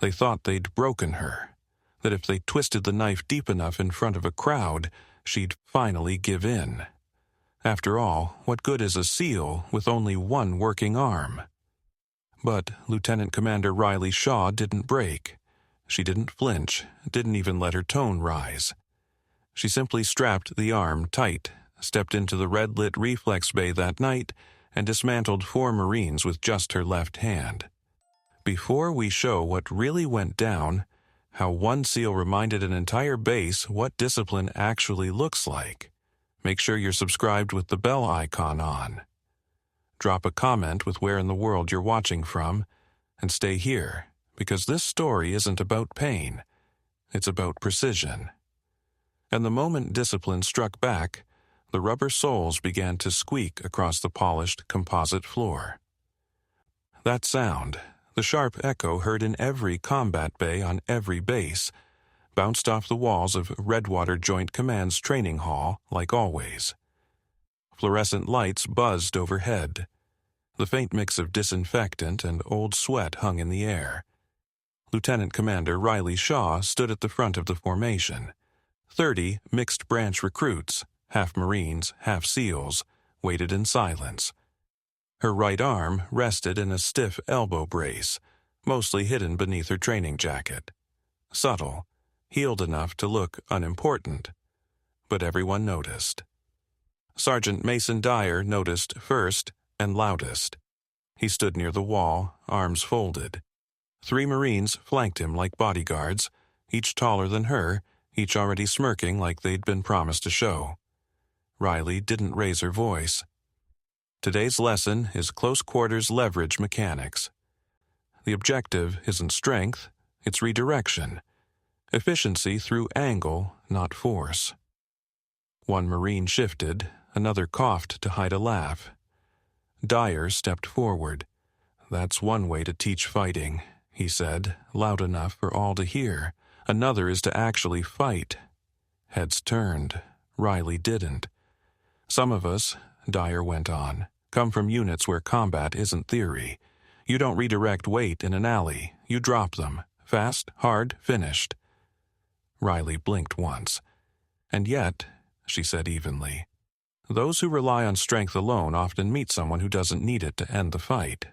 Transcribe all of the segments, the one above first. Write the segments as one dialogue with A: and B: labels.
A: They thought they'd broken her, that if they twisted the knife deep enough in front of a crowd, she'd finally give in. After all, what good is a SEAL with only one working arm? But Lieutenant Commander Riley Shaw didn't break. She didn't flinch, didn't even let her tone rise. She simply strapped the arm tight, stepped into the red-lit reflex bay that night, and dismantled 4 Marines with just her left hand. Before we show what really went down, how one SEAL reminded an entire base what discipline actually looks like, make sure you're subscribed with the bell icon on. Drop a comment with where in the world you're watching from, and stay here, because this story isn't about pain, it's about precision. And the moment discipline struck back, the rubber soles began to squeak across the polished composite floor. That sound, the sharp echo heard in every combat bay on every base, bounced off the walls of Redwater Joint Command's training hall like always. Fluorescent lights buzzed overhead. The faint mix of disinfectant and old sweat hung in the air. Lieutenant Commander Riley Shaw stood at the front of the formation. 30 mixed-branch recruits, half Marines, half SEALs, waited in silence. Her right arm rested in a stiff elbow brace, mostly hidden beneath her training jacket. Subtle, healed enough to look unimportant. But everyone noticed. Sergeant Mason Dyer noticed first and loudest. He stood near the wall, arms folded. 3 Marines flanked him like bodyguards, each taller than her, each already smirking like they'd been promised a show. Riley didn't raise her voice. Today's lesson is close quarters leverage mechanics. The objective isn't strength, it's redirection. Efficiency through angle, not force. One Marine shifted, another coughed to hide a laugh. Dyer stepped forward. "That's one way to teach fighting," he said, loud enough for all to hear. "Another is to actually fight." Heads turned. Riley didn't. "Some of us," Dyer went on, "come from units where combat isn't theory. You don't redirect weight in an alley. You drop them. Fast, hard, finished." Riley blinked once. "And yet," she said evenly, "those who rely on strength alone often meet someone who doesn't need it to end the fight."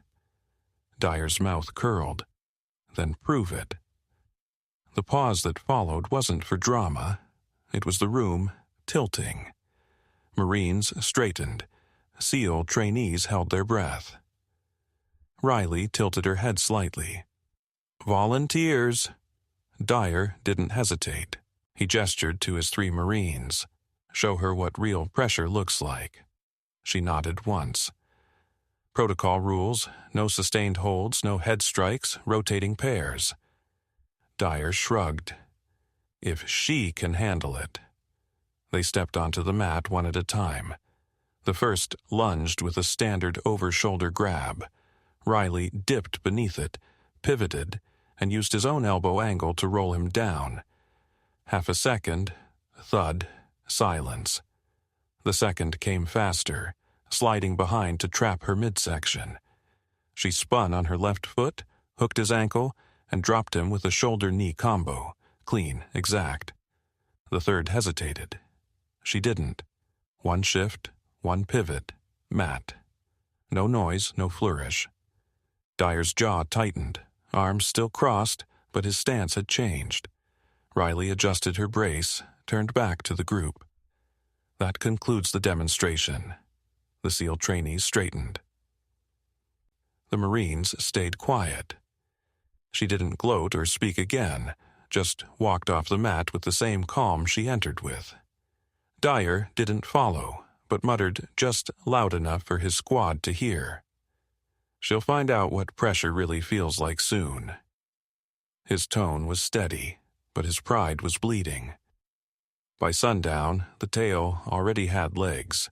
A: Dyer's mouth curled. "Then prove it." The pause that followed wasn't for drama. It was the room tilting. Marines straightened. SEAL trainees held their breath. Riley tilted her head slightly. "Volunteers." Dyer didn't hesitate. He gestured to his 3 Marines. "Show her what real pressure looks like." She nodded once. "Protocol rules, no sustained holds, no head strikes, rotating pairs." Dyer shrugged. "If she can handle it." They stepped onto the mat one at a time. The first lunged with a standard over-shoulder grab. Riley dipped beneath it, pivoted, and used his own elbow angle to roll him down. Half a second, thud, silence. The second came faster, sliding behind to trap her midsection. She spun on her left foot, hooked his ankle, and dropped him with a shoulder-knee combo, clean, exact. The third hesitated. She didn't. One shift, one pivot, mat. No noise, no flourish. Dyer's jaw tightened, arms still crossed, but his stance had changed. Riley adjusted her brace, turned back to the group. "That concludes the demonstration." The SEAL trainees straightened. The Marines stayed quiet. She didn't gloat or speak again, just walked off the mat with the same calm she entered with. Dyer didn't follow, but muttered just loud enough for his squad to hear. "She'll find out what pressure really feels like soon." His tone was steady, but his pride was bleeding. By sundown, the tale already had legs.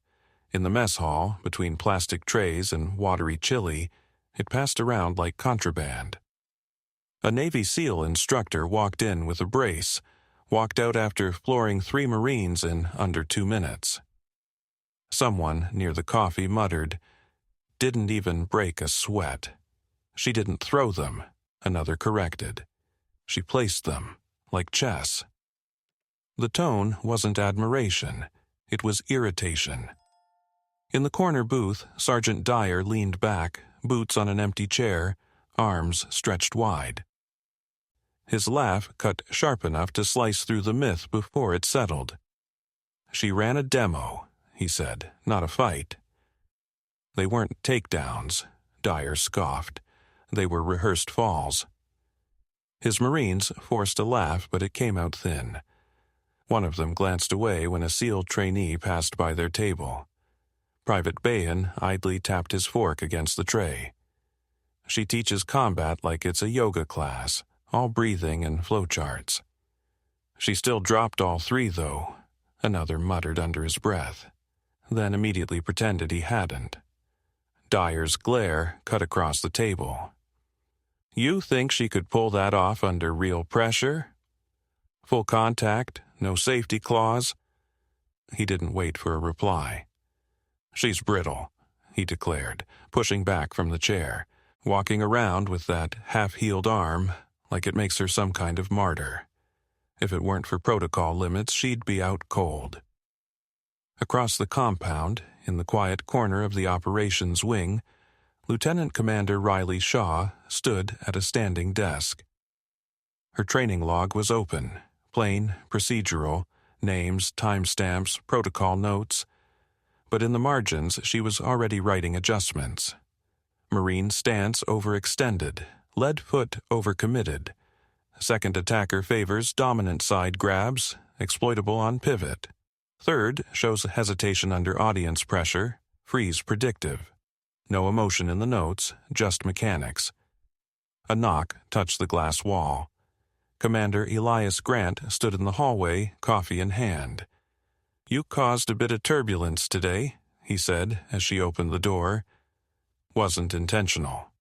A: In the mess hall, between plastic trays and watery chili, it passed around like contraband. A Navy SEAL instructor walked in with a brace, walked out after flooring 3 Marines in under 2 minutes. Someone near the coffee muttered, "Didn't even break a sweat." "She didn't throw them," another corrected. She placed them, like chess. The tone wasn't admiration, it was irritation. In the corner booth, Sergeant Dyer leaned back, boots on an empty chair, arms stretched wide. His laugh cut sharp enough to slice through the myth before it settled. "She ran a demo," he said, "not a fight." "They weren't takedowns," Dyer scoffed. "They were rehearsed falls." His Marines forced a laugh, but it came out thin. One of them glanced away when a SEAL trainee passed by their table. Private Bahan idly tapped his fork against the tray. "She teaches combat like it's a yoga class, all breathing and flowcharts." "She still dropped all three, though," another muttered under his breath, then immediately pretended he hadn't. Dyer's glare cut across the table. "You think she could pull that off under real pressure? Full contact, no safety clause?" He didn't wait for a reply. "She's brittle," he declared, pushing back from the chair, walking around with that half-healed arm like it makes her some kind of martyr. If it weren't for protocol limits, she'd be out cold. Across the compound, in the quiet corner of the operations wing, Lieutenant Commander Riley Shaw stood at a standing desk. Her training log was open, plain, procedural, names, timestamps, protocol notes. But in the margins, she was already writing adjustments. Marine stance overextended, lead foot overcommitted. Second attacker favors dominant side grabs, exploitable on pivot. Third shows hesitation under audience pressure, freeze predictive. No emotion in the notes, just mechanics. A knock touched the glass wall. Commander Elias Grant stood in the hallway, coffee in hand. "You caused a bit of turbulence today," he said as she opened the door. "Wasn't intentional."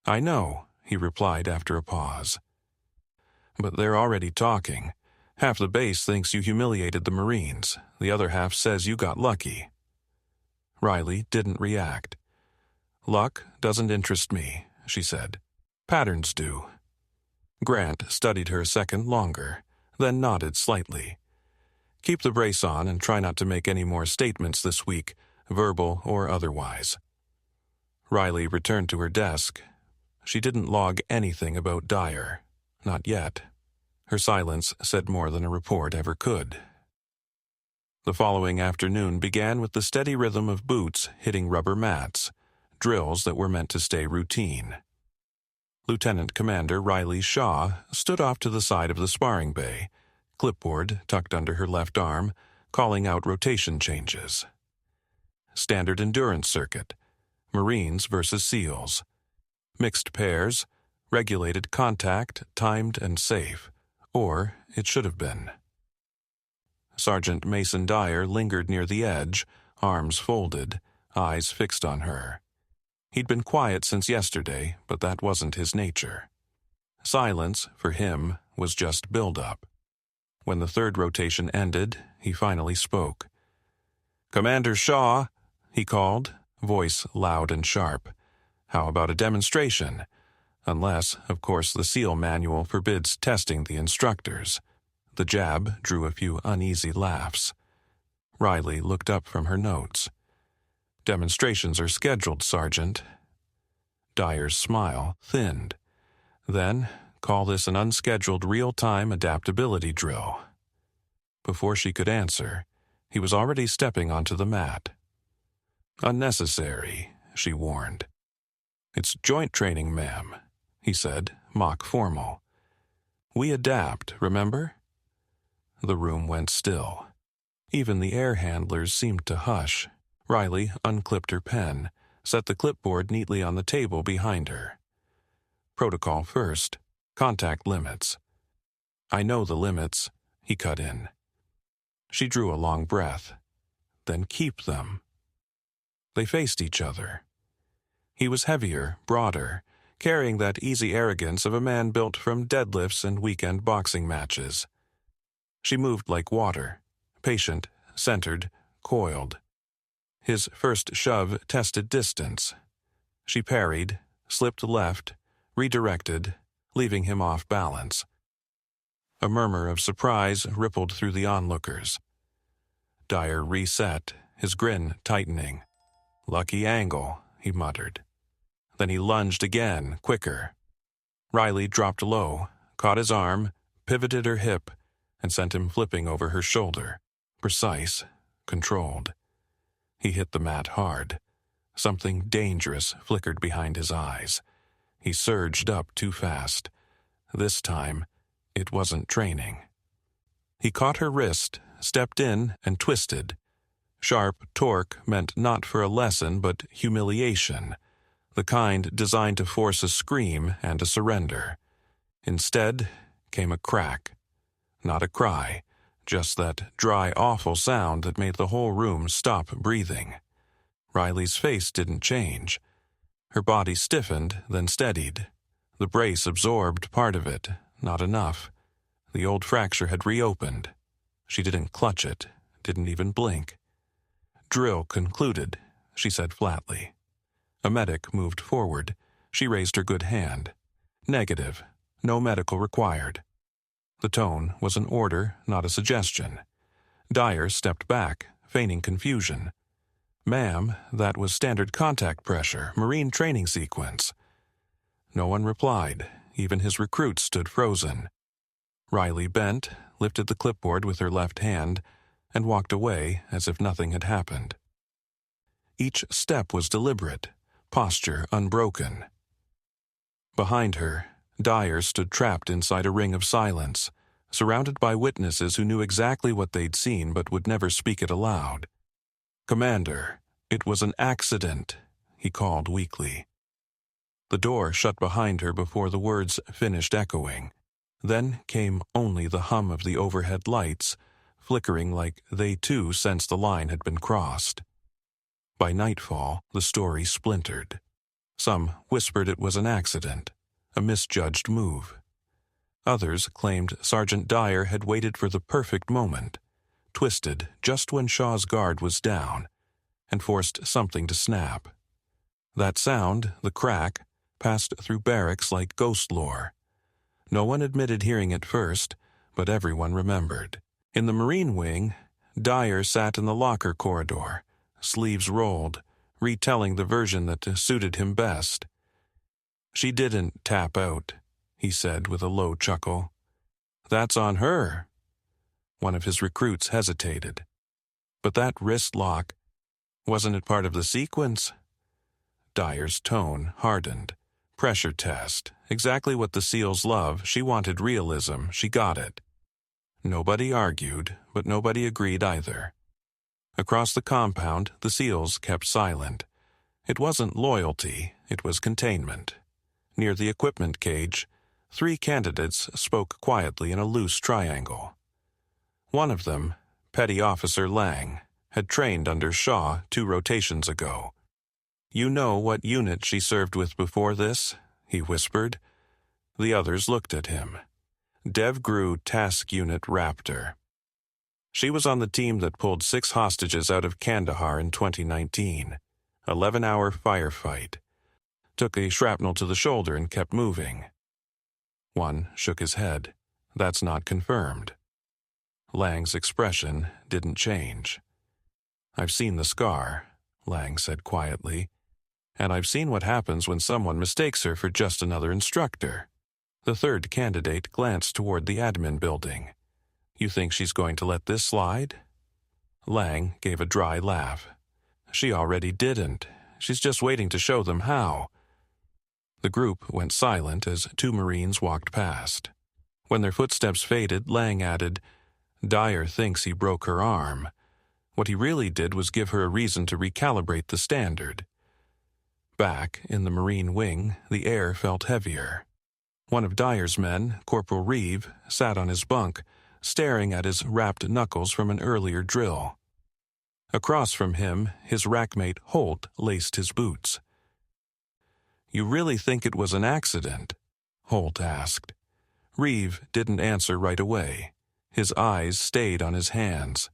A: "I know," he replied after a pause. "But they're already talking. Half the base thinks you humiliated the Marines. The other half says you got lucky." Riley didn't react. "Luck doesn't interest me," she said. "Patterns do." Grant studied her a second longer, then nodded slightly. "Keep the brace on and try not to make any more statements this week, verbal or otherwise." Riley returned to her desk. She didn't log anything about Dyer. Not yet. Her silence said more than a report ever could. The following afternoon began with the steady rhythm of boots hitting rubber mats, drills that were meant to stay routine. Lieutenant Commander Riley Shaw stood off to the side of the sparring bay, clipboard tucked under her left arm, calling out rotation changes. Standard endurance circuit, Marines versus SEALs. Mixed pairs, regulated contact, timed and safe. Or it should have been. Sergeant Mason Dyer lingered near the edge, arms folded, eyes fixed on her. He'd been quiet since yesterday, but that wasn't his nature. Silence, for him, was just build-up. When the third rotation ended, he finally spoke. "Commander Shaw," he called, voice loud and sharp. "How about a demonstration? Unless, of course, the SEAL manual forbids testing the instructors." The jab drew a few uneasy laughs. Riley looked up from her notes. "Demonstrations are scheduled, Sergeant." Dyer's smile thinned. "Then, call this an unscheduled real-time adaptability drill." Before she could answer, he was already stepping onto the mat. "Unnecessary," she warned. "It's joint training, ma'am," he said, mock formal. "We adapt, remember?" The room went still. Even the air handlers seemed to hush. Riley unclipped her pen, set the clipboard neatly on the table behind her. "Protocol first. Contact limits." "I know the limits," he cut in. She drew a long breath. "Then keep them." They faced each other. He was heavier, broader, carrying that easy arrogance of a man built from deadlifts and weekend boxing matches. She moved like water, patient, centered, coiled. His first shove tested distance. She parried, slipped left, redirected, leaving him off balance. A murmur of surprise rippled through the onlookers. Dyer reset, his grin tightening. "Lucky angle," he muttered. Then he lunged again, quicker. Riley dropped low, caught his arm, pivoted her hip, and sent him flipping over her shoulder. Precise, controlled. He hit the mat hard. Something dangerous flickered behind his eyes. He surged up too fast. This time, it wasn't training. He caught her wrist, stepped in, and twisted. Sharp torque meant not for a lesson but humiliation, the kind designed to force a scream and a surrender. Instead came a crack. Not a cry, just that dry, awful sound that made the whole room stop breathing. Riley's face didn't change. Her body stiffened, then steadied. The brace absorbed part of it, not enough. The old fracture had reopened. She didn't clutch it, didn't even blink. "Drill concluded," she said flatly. A medic moved forward. She raised her good hand. "Negative. No medical required." The tone was an order, not a suggestion. Dyer stepped back, feigning confusion. "Ma'am, that was standard contact pressure, Marine training sequence." No one replied. Even his recruits stood frozen. Riley bent, lifted the clipboard with her left hand, and walked away as if nothing had happened. Each step was deliberate, posture unbroken. Behind her, Dyer stood trapped inside a ring of silence, surrounded by witnesses who knew exactly what they'd seen but would never speak it aloud. "Commander, it was an accident," he called weakly. The door shut behind her before the words finished echoing. Then came only the hum of the overhead lights, flickering like they too sensed the line had been crossed. By nightfall, the story splintered. Some whispered it was an accident, a misjudged move. Others claimed Sergeant Dyer had waited for the perfect moment, twisted just when Shaw's guard was down, and forced something to snap. That sound, the crack, passed through barracks like ghost lore. No one admitted hearing it first, but everyone remembered. In the Marine wing, Dyer sat in the locker corridor, sleeves rolled, retelling the version that suited him best. "She didn't tap out," he said with a low chuckle. "That's on her." One of his recruits hesitated. "But that wrist lock, wasn't it part of the sequence?" Dyer's tone hardened. Pressure test. Exactly what the SEALs love. She wanted realism. She got it. Nobody argued, but nobody agreed either. Across the compound, the SEALs kept silent. It wasn't loyalty, it was containment. Near the equipment cage, 3 candidates spoke quietly in a loose triangle. One of them, Petty Officer Lang, had trained under Shaw 2 rotations ago. "You know what unit she served with before this?" he whispered. The others looked at him. DevGru Task Unit Raptor. She was on the team that pulled 6 hostages out of Kandahar in 2019. 11-hour firefight. Took a shrapnel to the shoulder and kept moving. One shook his head. "That's not confirmed." Lang's expression didn't change. "I've seen the scar," Lang said quietly, "and I've seen what happens when someone mistakes her for just another instructor." The third candidate glanced toward the admin building. "You think she's going to let this slide?" Lang gave a dry laugh. "She already didn't. She's just waiting to show them how." The group went silent as 2 Marines walked past. When their footsteps faded, Lang added, "Dyer thinks he broke her arm. What he really did was give her a reason to recalibrate the standard." Back in the Marine wing, the air felt heavier. One of Dyer's men, Corporal Reeve, sat on his bunk, staring at his wrapped knuckles from an earlier drill. Across from him, his rackmate Holt laced his boots. "You really think it was an accident?" Holt asked. Reeve didn't answer right away. His eyes stayed on his hands.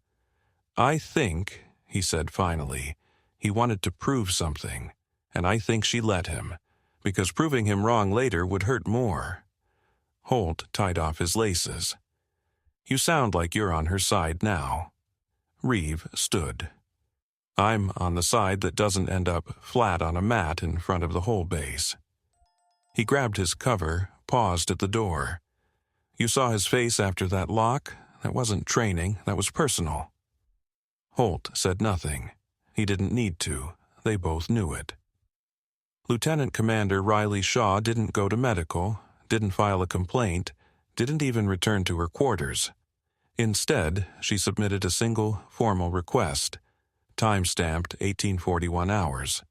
A: "I think," he said finally, "he wanted to prove something, and I think she let him, because proving him wrong later would hurt more." Holt tied off his laces. You sound like you're on her side now. Reeve stood. I'm on the side that doesn't end up flat on a mat in front of the whole base. He grabbed his cover, paused at the door. You saw his face after that lock? That wasn't training, that was personal. Holt said nothing. He didn't need to. They both knew it. Lieutenant Commander Riley Shaw didn't go to medical, didn't file a complaint, didn't even return to her quarters. Instead, she submitted a single formal request, time-stamped 1841 hours,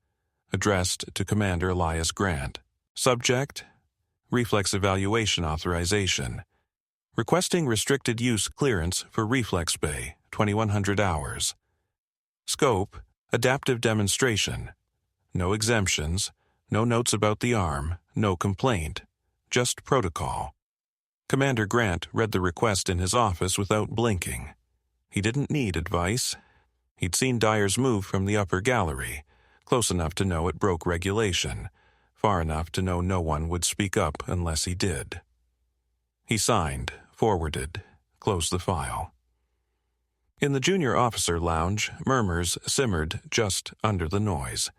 A: addressed to Commander Elias Grant. Subject: Reflex Evaluation Authorization. Requesting restricted use clearance for Reflex Bay, 2100 hours. Scope: Adaptive demonstration. No exemptions, no notes about the arm, no complaint, just protocol. Commander Grant read the request in his office without blinking. He didn't need advice. He'd seen Dyer's move from the upper gallery, close enough to know it broke regulation, far enough to know no one would speak up unless he did. He signed, forwarded, closed the file. In the junior officer lounge, murmurs simmered just under the noise.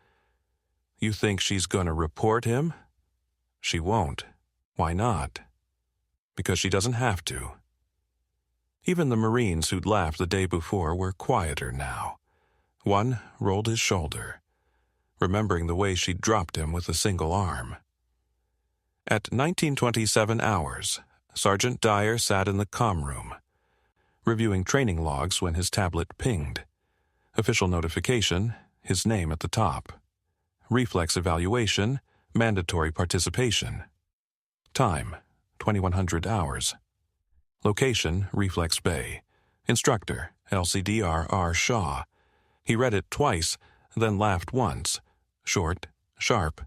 A: You think she's gonna report him? She won't. Why not? Because she doesn't have to. Even the Marines who'd laughed the day before were quieter now. One rolled his shoulder, remembering the way she'd dropped him with a single arm. At 1927 hours, Sergeant Dyer sat in the comm room, reviewing training logs when his tablet pinged. Official notification, his name at the top. Reflex evaluation, mandatory participation. Time: 2100 hours. Location: Reflex Bay. Instructor: LCDR Shaw. He read it twice, then laughed once. Short, sharp,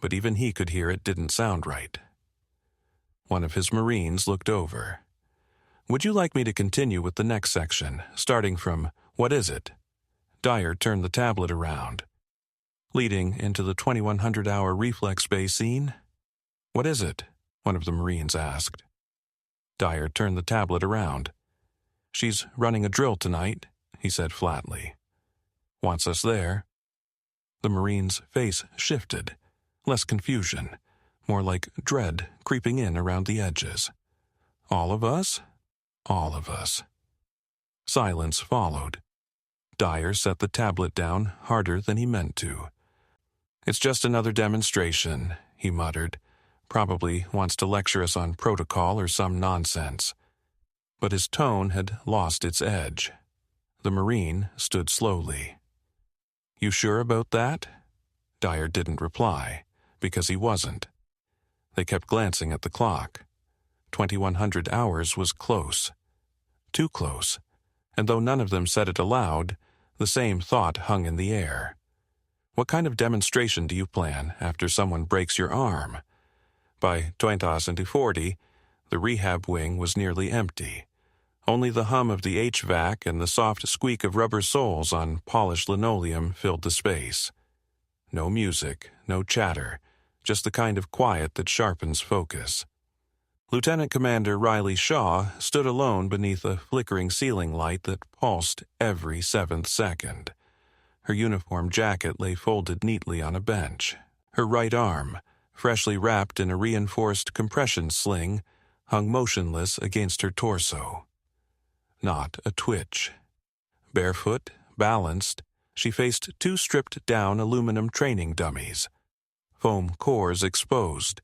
A: but even he could hear it didn't sound right. One of his Marines looked over. Would you like me to continue with the next section, starting from what is it? Dyer turned the tablet around. Leading into the 2100-hour Reflex Bay scene? What is it? One of the Marines asked. Dyer turned the tablet around. She's running a drill tonight, he said flatly. Wants us there. The Marine's face shifted. Less confusion, more like dread creeping in around the edges. All of us? All of us. Silence followed. Dyer set the tablet down harder than he meant to. It's just another demonstration, he muttered. Probably wants to lecture us on protocol or some nonsense. But his tone had lost its edge. The Marine stood slowly. You sure about that? Dyer didn't reply, because he wasn't. They kept glancing at the clock. 2100 hours was close. Too close. And though none of them said it aloud, the same thought hung in the air. What kind of demonstration do you plan after someone breaks your arm? By 2040, the rehab wing was nearly empty. Only the hum of the HVAC and the soft squeak of rubber soles on polished linoleum filled the space. No music, no chatter, just the kind of quiet that sharpens focus. Lieutenant Commander Riley Shaw stood alone beneath a flickering ceiling light that pulsed every 7th second. Her uniform jacket lay folded neatly on a bench. Her right arm, freshly wrapped in a reinforced compression sling, hung motionless against her torso. Not a twitch. Barefoot, balanced, she faced 2 stripped-down aluminum training dummies. Foam cores exposed,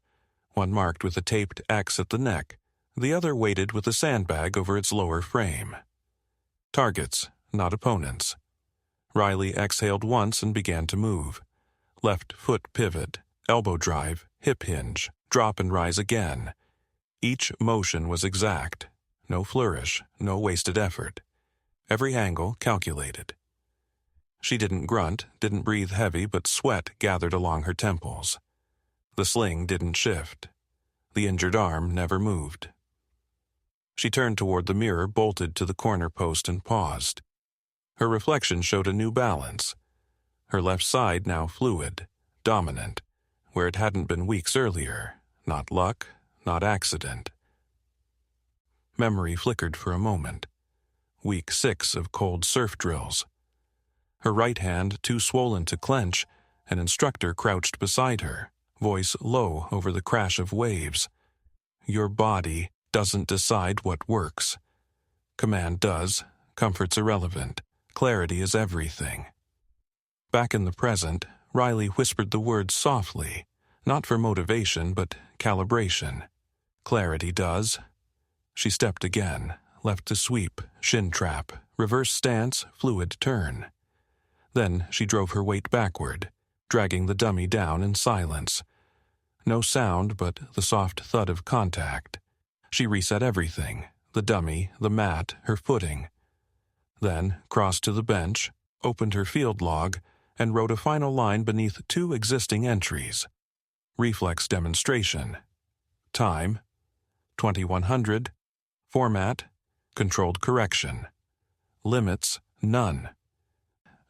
A: one marked with a taped X at the neck, the other weighted with a sandbag over its lower frame. Targets, not opponents. Riley exhaled once and began to move. Left foot pivot, elbow drive, hip hinge, drop and rise again. Each motion was exact. No flourish, no wasted effort. Every angle calculated. She didn't grunt, didn't breathe heavy, but sweat gathered along her temples. The sling didn't shift. The injured arm never moved. She turned toward the mirror bolted to the corner post and paused. Her reflection showed a new balance. Her left side now fluid, dominant, where it hadn't been weeks earlier. Not luck, not accident. Memory flickered for a moment. Week 6 of cold surf drills. Her right hand too swollen to clench, an instructor crouched beside her, voice low over the crash of waves. Your body doesn't decide what works. Command does, comfort's irrelevant, clarity is everything. Back in the present, Riley whispered the words softly, not for motivation but calibration. Clarity does. She stepped again, left to sweep, shin trap, reverse stance, fluid turn. Then she drove her weight backward, dragging the dummy down in silence. No sound but the soft thud of contact. She reset everything, the dummy, the mat, her footing. Then crossed to the bench, opened her field log, and wrote a final line beneath 2 existing entries. Reflex demonstration. Time, 2100. Format, controlled correction. Limits, none.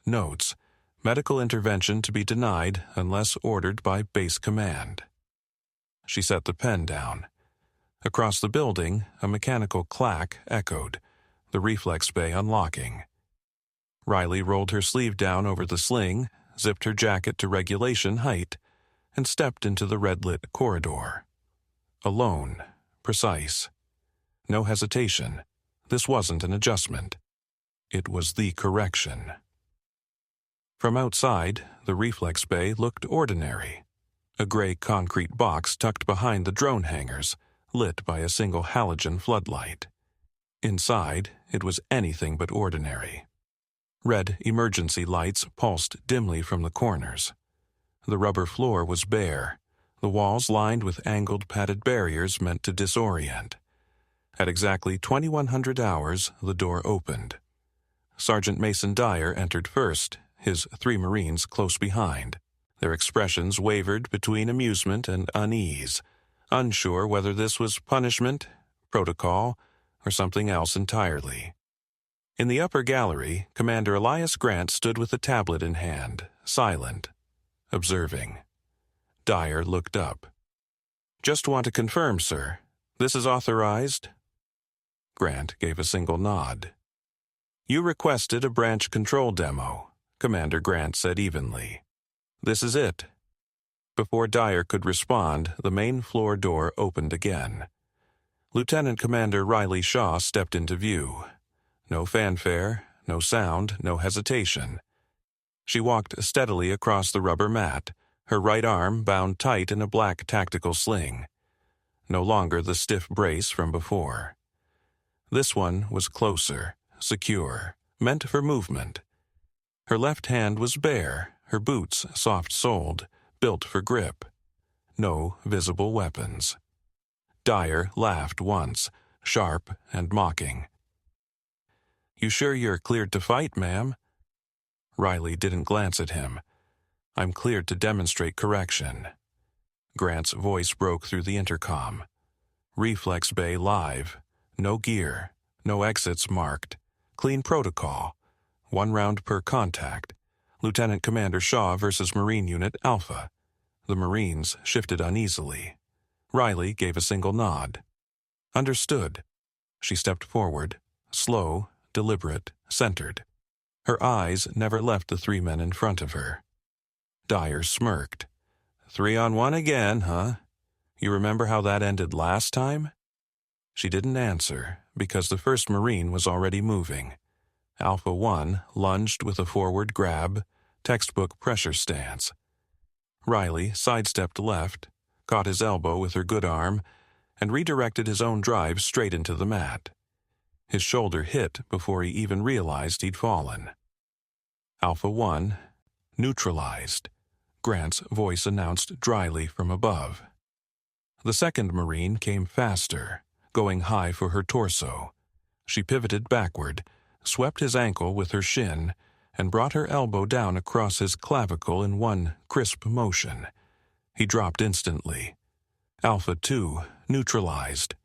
A: Notes, medical intervention to be denied unless ordered by base command. She set the pen down. Across the building, a mechanical clack echoed, the reflex bay unlocking. Riley rolled her sleeve down over the sling, zipped her jacket to regulation height, and stepped into the red-lit corridor. Alone, precise. No hesitation. This wasn't an adjustment. It was the correction. From outside, the reflex bay looked ordinary. A gray concrete box tucked behind the drone hangars, lit by a single halogen floodlight. Inside, it was anything but ordinary. Red emergency lights pulsed dimly from the corners. The rubber floor was bare, the walls lined with angled padded barriers meant to disorient. At exactly 2100 hours, the door opened. Sergeant Mason Dyer entered first, his 3 Marines close behind. Their expressions wavered between amusement and unease, unsure whether this was punishment, protocol, or something else entirely. In the upper gallery, Commander Elias Grant stood with a tablet in hand, silent, observing. Dyer looked up. "Just want to confirm, sir. This is authorized?" Grant gave a single nod. "You requested a branch control demo," Commander Grant said evenly. "This is it." Before Dyer could respond, the main floor door opened again. Lieutenant Commander Riley Shaw stepped into view. No fanfare, no sound, no hesitation. She walked steadily across the rubber mat, her right arm bound tight in a black tactical sling. No longer the stiff brace from before. This one was closer, secure, meant for movement. Her left hand was bare, her boots soft-soled, built for grip. No visible weapons. Dyer laughed once, sharp and mocking. "You sure you're cleared to fight, ma'am?" Riley didn't glance at him. "I'm cleared to demonstrate correction." Grant's voice broke through the intercom. Reflex bay live. No gear. No exits marked. Clean protocol. 1 round per contact. Lieutenant Commander Shaw versus Marine Unit Alpha. The Marines shifted uneasily. Riley gave a single nod. "Understood." She stepped forward, slow, deliberate, centered. Her eyes never left the 3 men in front of her. Dyer smirked. 3-on-1 again, huh? You remember how that ended last time?" She didn't answer, because the first Marine was already moving. Alpha 1 lunged with a forward grab, textbook pressure stance. Riley sidestepped left, caught his elbow with her good arm, and redirected his own drive straight into the mat. His shoulder hit before he even realized he'd fallen. Alpha 1, neutralized, Grant's voice announced dryly from above. The second Marine came faster, going high for her torso. She pivoted backward, swept his ankle with her shin, and brought her elbow down across his clavicle in one crisp motion. He dropped instantly. Alpha 2, neutralized.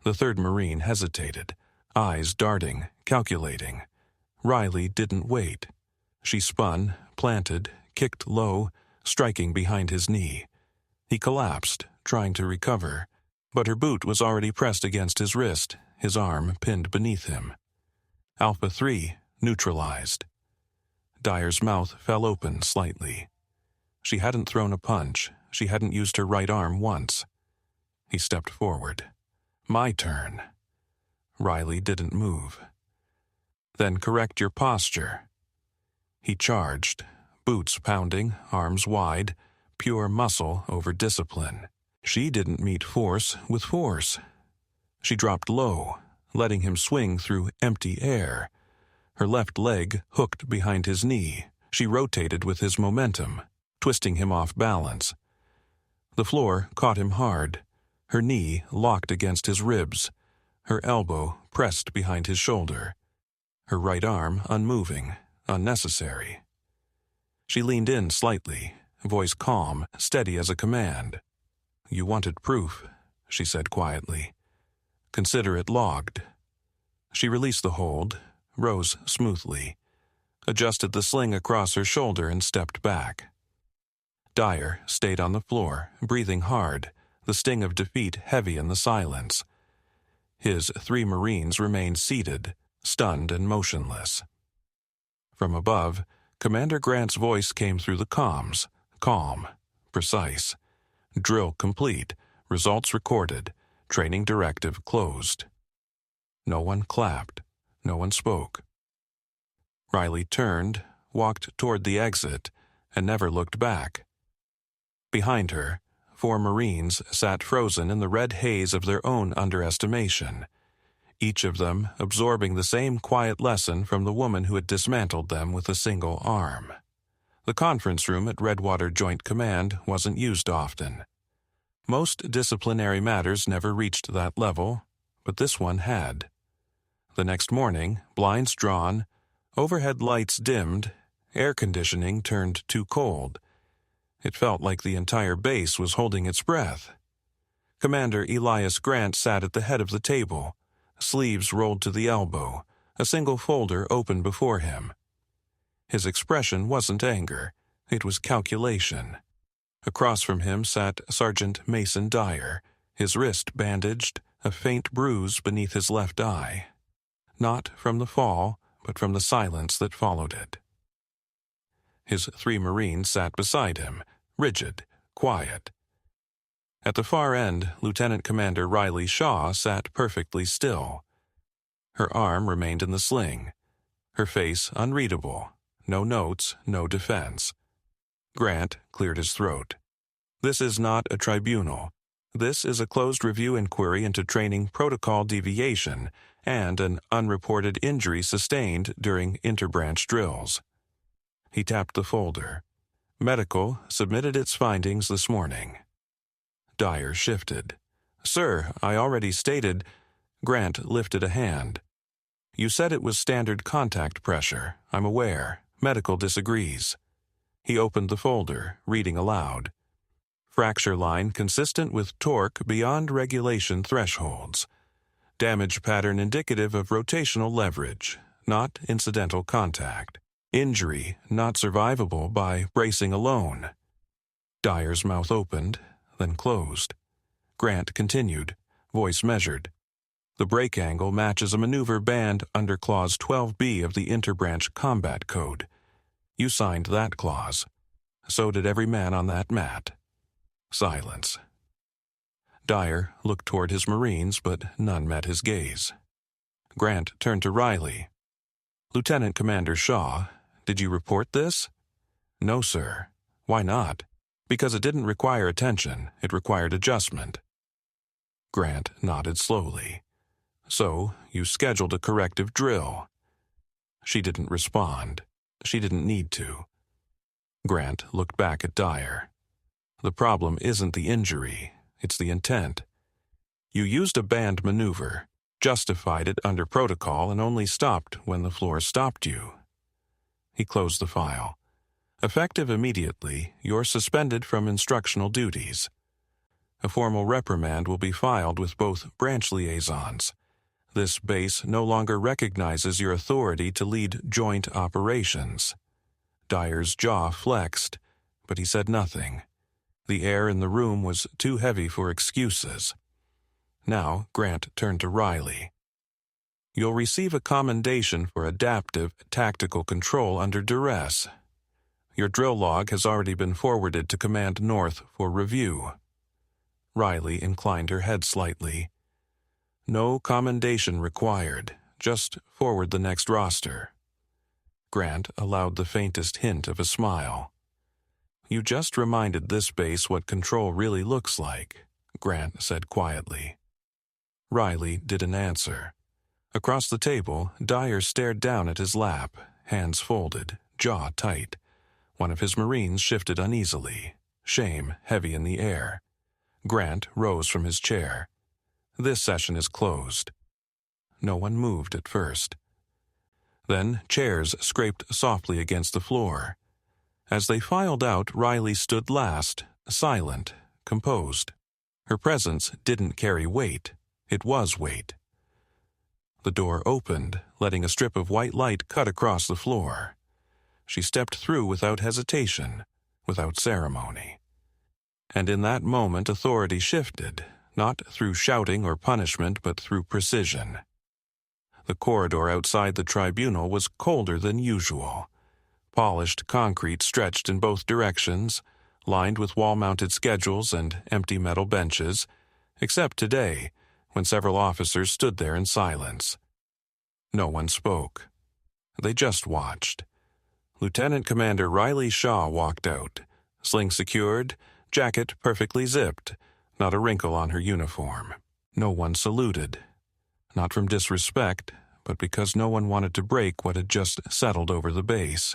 A: The third Marine hesitated, eyes darting, calculating. Riley didn't wait. She spun, planted, kicked low, striking behind his knee. He collapsed, trying to recover, but her boot was already pressed against his wrist, his arm pinned beneath him. Alpha 3 neutralized. Dyer's mouth fell open slightly. She hadn't thrown a punch. She hadn't used her right arm once. He stepped forward. My turn. Riley didn't move. Then correct your posture. He charged, boots pounding, arms wide, pure muscle over discipline. She didn't meet force with force. She dropped low, letting him swing through empty air. Her left leg hooked behind his knee. She rotated with his momentum, twisting him off balance. The floor caught him hard. Her knee locked against his ribs. Her elbow pressed behind his shoulder. Her right arm unmoving, unnecessary. She leaned in slightly, voice calm, steady as a command. You wanted proof, she said quietly. Consider it logged. She released the hold, rose smoothly, adjusted the sling across her shoulder and stepped back. Dyer stayed on the floor, breathing hard, the sting of defeat heavy in the silence. His 3 Marines remained seated, stunned and motionless. From above, Commander Grant's voice came through the comms, calm, precise. Drill complete, results recorded, training directive closed. No one clapped, no one spoke. Riley turned, walked toward the exit, and never looked back. Behind her, 4 Marines sat frozen in the red haze of their own underestimation, each of them absorbing the same quiet lesson from the woman who had dismantled them with a single arm. The conference room at Redwater Joint Command wasn't used often. Most disciplinary matters never reached that level, but this one had. The next morning, blinds drawn, overhead lights dimmed, air conditioning turned too cold. It felt like the entire base was holding its breath. Commander Elias Grant sat at the head of the table, sleeves rolled to the elbow, a single folder open before him. His expression wasn't anger, it was calculation. Across from him sat Sergeant Mason Dyer, his wrist bandaged, a faint bruise beneath his left eye. Not from the fall, but from the silence that followed it. His 3 Marines sat beside him, rigid, quiet. At the far end, Lieutenant Commander Riley Shaw sat perfectly still. Her arm remained in the sling, her face unreadable, no notes, no defense. Grant cleared his throat. This is not a tribunal. This is a closed review inquiry into training protocol deviation and an unreported injury sustained during interbranch drills. He tapped the folder. Medical submitted its findings this morning. Dyer shifted. Sir, I already stated. Grant lifted a hand. You said it was standard contact pressure. I'm aware. Medical disagrees. He opened the folder, reading aloud. Fracture line consistent with torque beyond regulation thresholds. Damage pattern indicative of rotational leverage, not incidental contact. Injury not survivable by bracing alone. Dyer's mouth opened, then closed. Grant continued, voice measured. The break angle matches a maneuver banned under Clause 12B of the Interbranch Combat Code. You signed that clause. So did every man on that mat. Silence. Dyer looked toward his Marines, but none met his gaze. Grant turned to Riley. Lieutenant Commander Shaw, did you report this? No, sir. Why not? Because it didn't require attention, it required adjustment. Grant nodded slowly. So, you scheduled a corrective drill. She didn't respond. She didn't need to. Grant looked back at Dyer. The problem isn't the injury, it's the intent. You used a banned maneuver, justified it under protocol, and only stopped when the floor stopped you. He closed the file. Effective immediately, you're suspended from instructional duties. A formal reprimand will be filed with both branch liaisons. This base no longer recognizes your authority to lead joint operations. Dyer's jaw flexed, but he said nothing. The air in the room was too heavy for excuses. Now Grant turned to Riley. You'll receive a commendation for adaptive tactical control under duress. Your drill log has already been forwarded to Command North for review." Riley inclined her head slightly. "No commendation required. Just forward the next roster." Grant allowed the faintest hint of a smile. "You just reminded this base what control really looks like," Grant said quietly. Riley didn't answer. Across the table, Dyer stared down at his lap, hands folded, jaw tight. One of his Marines shifted uneasily, shame heavy in the air. Grant rose from his chair. "This session is closed." No one moved at first. Then chairs scraped softly against the floor. As they filed out, Riley stood last, silent, composed. Her presence didn't carry weight. It was weight. The door opened, letting a strip of white light cut across the floor. She stepped through without hesitation, without ceremony. And in that moment authority shifted, not through shouting or punishment, but through precision. The corridor outside the tribunal was colder than usual. Polished concrete stretched in both directions, lined with wall-mounted schedules and empty metal benches, except today, when several officers stood there in silence. No one spoke. They just watched. Lieutenant Commander Riley Shaw walked out, sling secured, jacket perfectly zipped, not a wrinkle on her uniform. No one saluted. Not from disrespect, but because no one wanted to break what had just settled over the base.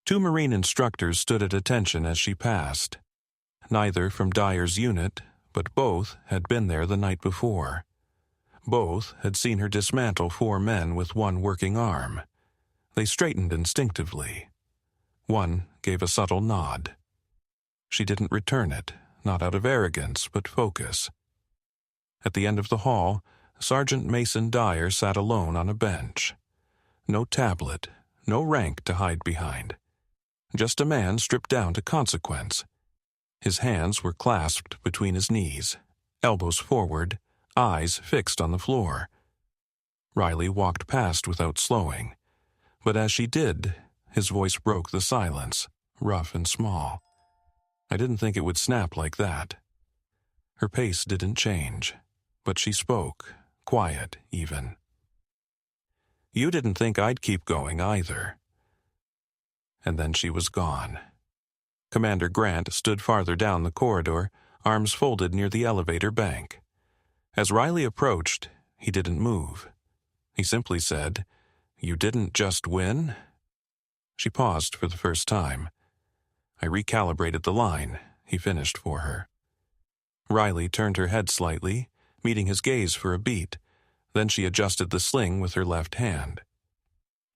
A: Two Marine instructors stood at attention as she passed. Neither from Dyer's unit, but both had been there the night before. Both had seen her dismantle 4 men with one working arm. They straightened instinctively. One gave a subtle nod. She didn't return it, not out of arrogance, but focus. At the end of the hall, Sergeant Mason Dyer sat alone on a bench. No tablet, no rank to hide behind. Just a man stripped down to consequence. His hands were clasped between his knees, elbows forward, eyes fixed on the floor. Riley walked past without slowing. But as she did, his voice broke the silence, rough and small. "I didn't think it would snap like that." Her pace didn't change, but she spoke, quiet even. "You didn't think I'd keep going either." And then she was gone. Commander Grant stood farther down the corridor, arms folded near the elevator bank. As Riley approached, he didn't move. He simply said, "You didn't just win?" She paused for the first time. "I recalibrated the line," he finished for her. Riley turned her head slightly, meeting his gaze for a beat. Then she adjusted the sling with her left hand.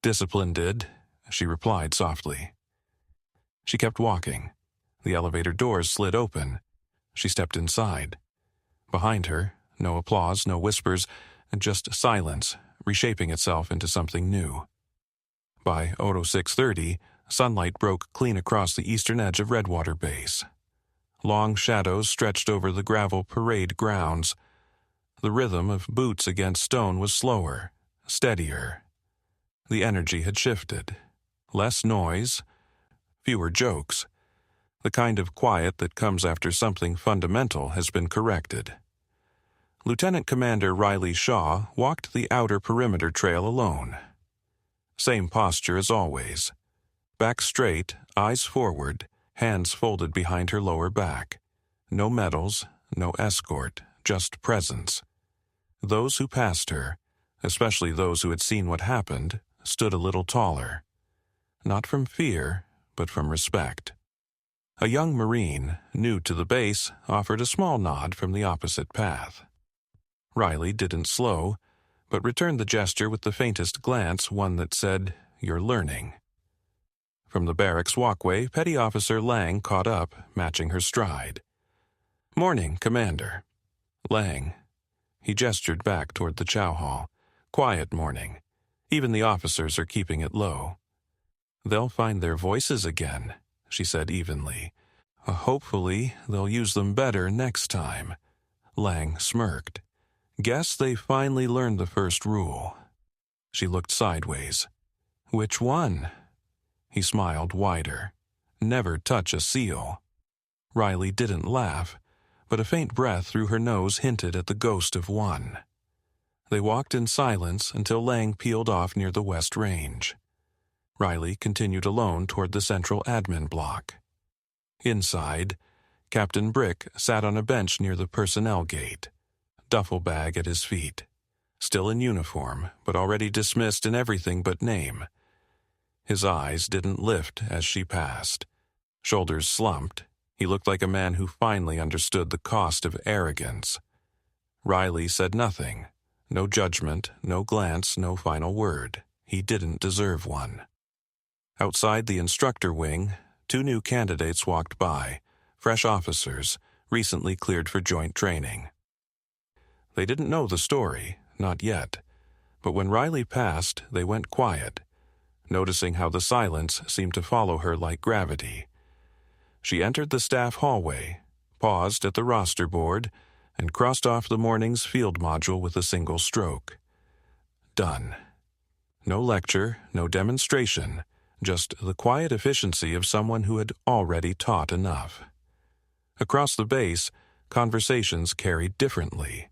A: "Discipline did," she replied softly. She kept walking. The elevator doors slid open. She stepped inside. Behind her, no applause, no whispers, just silence, reshaping itself into something new. By 0630, sunlight broke clean across the eastern edge of Redwater Base. Long shadows stretched over the gravel parade grounds. The rhythm of boots against stone was slower, steadier. The energy had shifted. Less noise, fewer jokes. The kind of quiet that comes after something fundamental has been corrected. Lieutenant Commander Riley Shaw walked the outer perimeter trail alone. Same posture as always. Back straight, eyes forward, hands folded behind her lower back. No medals, no escort, just presence. Those who passed her, especially those who had seen what happened, stood a little taller. Not from fear, but from respect. A young Marine, new to the base, offered a small nod from the opposite path. Riley didn't slow, but returned the gesture with the faintest glance, one that said, "You're learning." From the barracks walkway, Petty Officer Lang caught up, matching her stride. "Morning, Commander." "Lang." He gestured back toward the chow hall. "Quiet morning. Even the officers are keeping it low." "They'll find their voices again," she said evenly. "Hopefully, they'll use them better next time." Lang smirked. "Guess they finally learned the first rule. She looked sideways. "Which one?" He smiled wider. "Never touch a seal." Riley didn't laugh, but a faint breath through her nose hinted at the ghost of one. They walked in silence until Lang peeled off near the West Range. Riley continued alone toward the central admin block. Inside, Captain Brick sat on a bench near the personnel gate, duffel bag at his feet. Still in uniform, but already dismissed in everything but name. His eyes didn't lift as she passed. Shoulders slumped. He looked like a man who finally understood the cost of arrogance. Riley said nothing. No judgment, no glance, no final word. He didn't deserve one. Outside the instructor wing, 2 new candidates walked by, fresh officers, recently cleared for joint training. They didn't know the story, not yet, but when Riley passed, they went quiet, noticing how the silence seemed to follow her like gravity. She entered the staff hallway, paused at the roster board, and crossed off the morning's field module with a single stroke. Done. No lecture, no demonstration, just the quiet efficiency of someone who had already taught enough. Across the base, conversations carried differently.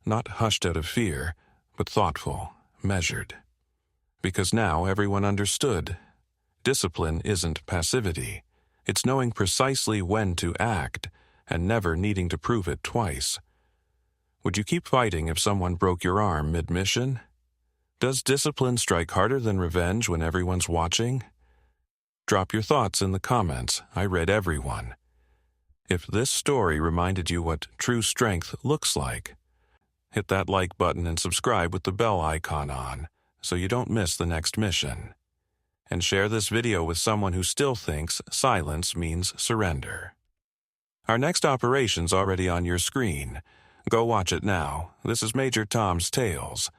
A: Not hushed out of fear, but thoughtful, measured. Because now everyone understood. Discipline isn't passivity. It's knowing precisely when to act, and never needing to prove it twice. Would you keep fighting if someone broke your arm mid-mission? Does discipline strike harder than revenge when everyone's watching? Drop your thoughts in the comments. I read everyone. If this story reminded you what true strength looks like, hit that like button and subscribe with the bell icon on, so you don't miss the next mission. And share this video with someone who still thinks silence means surrender. Our next operation's already on your screen. Go watch it now. This is Major Tom's Tales.